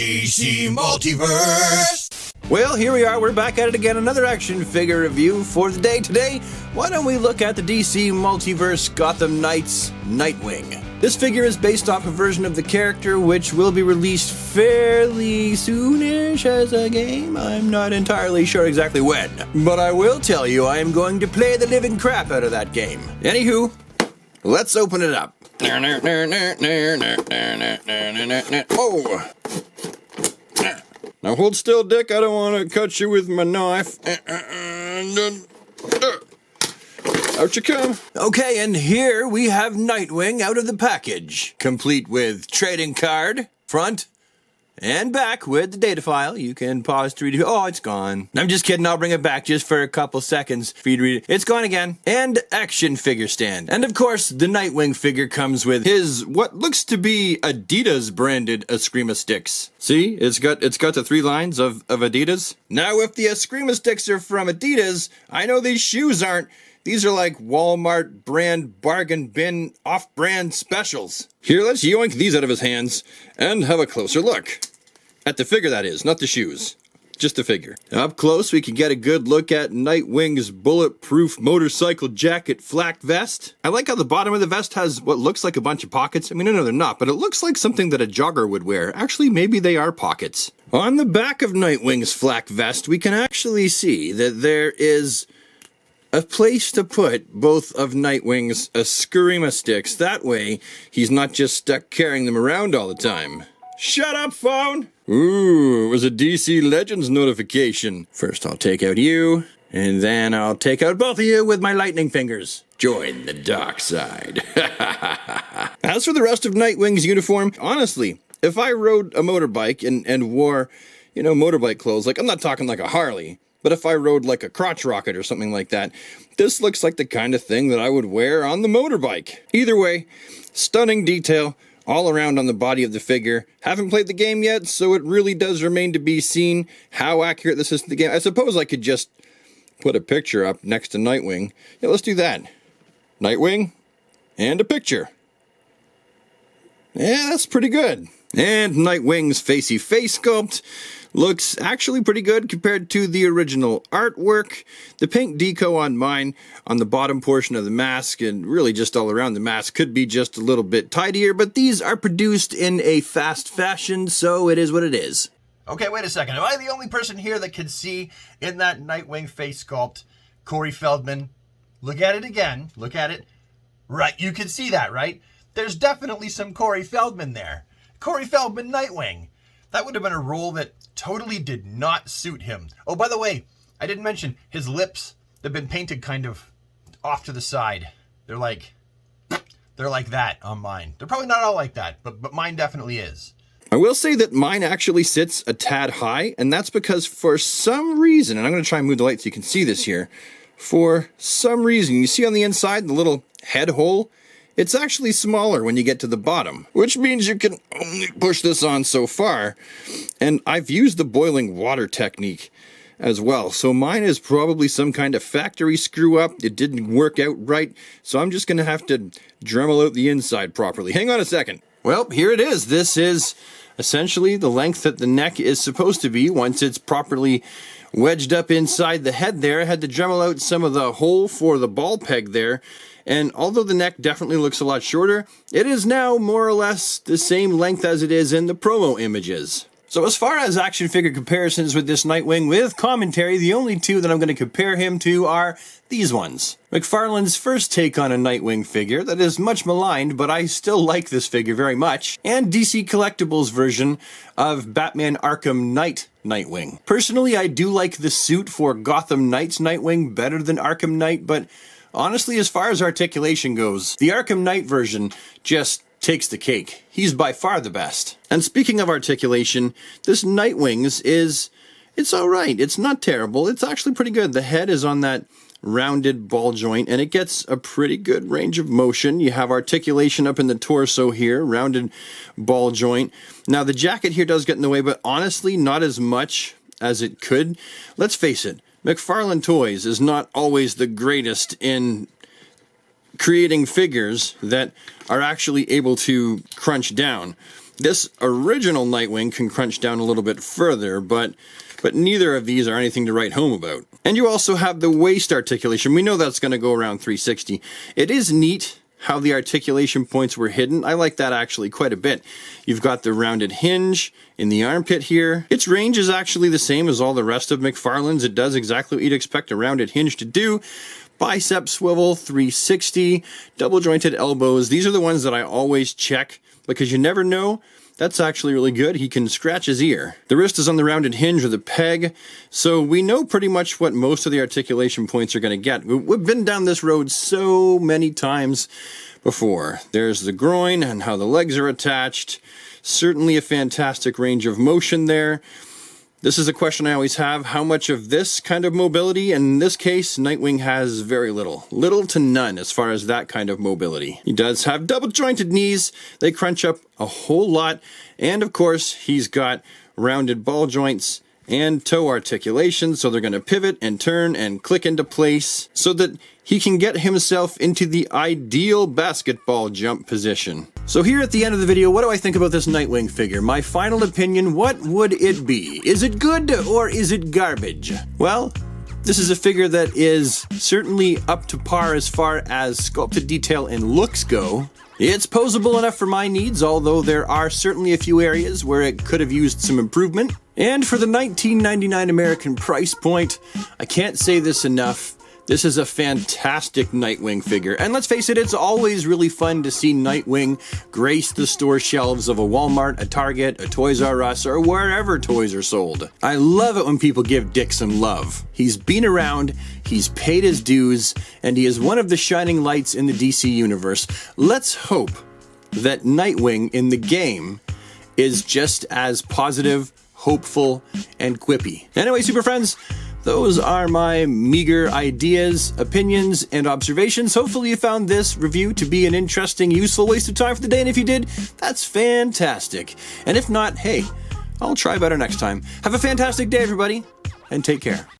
DC Multiverse! Well, here we are, we're back at it again, another action figure review for the day. Today, why don't we look at the DC Multiverse Gotham Knights Nightwing. This figure is based off a version of the character which will be released fairly soonish as a game. I'm not entirely sure exactly when, but I will tell you I am going to play the living crap out of that game. Anywho, let's open it up. Oh! Now hold still, Dick. I don't want to cut you with my knife. Out you come. Okay, and here we have Nightwing out of the package, complete with trading card, front and back with the data file. You can pause to read it. Oh, it's gone. I'm just kidding. I'll bring it back just for a couple seconds for you to read it. It's gone again. And action figure stand. And of course, the Nightwing figure comes with his what looks to be Adidas branded Eskrima sticks. See, it's got the 3 lines of Adidas. Now, if the Eskrima sticks are from Adidas, I know these shoes aren't. These are like Walmart brand bargain bin off-brand specials. Here, let's yoink these out of his hands and have a closer look. At the figure, that is, not the shoes. Just the figure. Up close, we can get a good look at Nightwing's bulletproof motorcycle jacket flak vest. I like how the bottom of the vest has what looks like a bunch of pockets. I mean, no, they're not, but it looks like something that a jogger would wear. Actually, maybe they are pockets. On the back of Nightwing's flak vest, we can actually see that there is a place to put both of Nightwing's Eskrima sticks. That way, he's not just stuck carrying them around all the time. Shut up, phone! Ooh, it was a DC Legends notification. First, I'll take out you, and then I'll take out both of you with my lightning fingers. Join the dark side. As for the rest of Nightwing's uniform, honestly, if I rode a motorbike and wore, you know, motorbike clothes, like I'm not talking like a Harley, but if I rode like a crotch rocket or something like that, this looks like the kind of thing that I would wear on the motorbike. Either way, stunning detail all around on the body of the figure. Haven't played the game yet, so it really does remain to be seen how accurate this is to the game. I suppose I could just put a picture up next to Nightwing. Yeah, let's do that. Nightwing and a picture. Yeah, that's pretty good. And Nightwing's facey face sculpt looks actually pretty good compared to the original artwork. The pink deco on mine, on the bottom portion of the mask, and really just all around the mask, could be just a little bit tidier, but these are produced in a fast fashion, so it is what it is. Okay, wait a second. Am I the only person here that can see in that Nightwing face sculpt Corey Feldman? Look at it again. Look at it. Right, you can see that, right? There's definitely some Corey Feldman there. Corey Feldman Nightwing. That would have been a role that totally did not suit him. Oh, by the way, I didn't mention his lips. They've been painted kind of off to the side. They're like that on mine. They're probably not all like that, but mine definitely is. I will say that mine actually sits a tad high, and that's because for some reason, and I'm going to try and move the light so you can see this here. For some reason, you see on the inside, the little head hole? It's actually smaller when you get to the bottom, which means you can only push this on so far. And I've used the boiling water technique as well, so mine is probably some kind of factory screw up. It didn't work out right, so I'm just going to have to Dremel out the inside properly. Hang on a second. Well, here it is. This is essentially the length that the neck is supposed to be once it's properly wedged up inside the head there. I had to Dremel out some of the hole for the ball peg there. And although the neck definitely looks a lot shorter, it is now more or less the same length as it is in the promo images. So as far as action figure comparisons with this Nightwing with commentary, the only two that I'm going to compare him to are these ones. McFarlane's first take on a Nightwing figure that is much maligned, but I still like this figure very much, and DC Collectibles' version of Batman Arkham Knight Nightwing. Personally, I do like the suit for Gotham Knight's Nightwing better than Arkham Knight, but honestly, as far as articulation goes, the Arkham Knight version just takes the cake. He's by far the best. And speaking of articulation, this Nightwing's it's alright. It's not terrible. It's actually pretty good. The head is on that rounded ball joint, and it gets a pretty good range of motion. You have articulation up in the torso here, rounded ball joint. Now, the jacket here does get in the way, but honestly, not as much as it could. Let's face it. McFarlane Toys is not always the greatest in creating figures that are actually able to crunch down. This original Nightwing can crunch down a little bit further, but neither of these are anything to write home about. And you also have the waist articulation. We know that's going to go around 360. It is neat how the articulation points were hidden. I like that actually quite a bit. You've got the rounded hinge in the armpit here. Its range is actually the same as all the rest of McFarlane's. It does exactly what you'd expect a rounded hinge to do. Bicep swivel, 360, double jointed elbows. These are the ones that I always check because you never know. That's actually really good. He can scratch his ear. The wrist is on the rounded hinge or the peg, so we know pretty much what most of the articulation points are going to get. We've been down this road so many times before. There's the groin and how the legs are attached. Certainly a fantastic range of motion there. This is a question I always have. How much of this kind of mobility? In this case, Nightwing has very little. Little to none as far as that kind of mobility. He does have double jointed knees. They crunch up a whole lot. And of course, he's got rounded ball joints and toe articulation, so they're going to pivot and turn and click into place so that he can get himself into the ideal basketball jump position. So here at the end of the video, what do I think about this Nightwing figure? My final opinion, what would it be? Is it good or is it garbage? Well, this is a figure that is certainly up to par as far as sculpted detail and looks go. It's posable enough for my needs, although there are certainly a few areas where it could have used some improvement. And for the $19.99 American price point, I can't say this enough. This is a fantastic Nightwing figure. And let's face it, it's always really fun to see Nightwing grace the store shelves of a Walmart, a Target, a Toys R Us, or wherever toys are sold. I love it when people give Dick some love. He's been around, he's paid his dues, and he is one of the shining lights in the DC universe. Let's hope that Nightwing in the game is just as positive, hopeful, and quippy. Anyway, super friends, those are my meager ideas, opinions, and observations. Hopefully you found this review to be an interesting, useful waste of time for the day, and if you did, that's fantastic. And if not, hey, I'll try better next time. Have a fantastic day, everybody, and take care.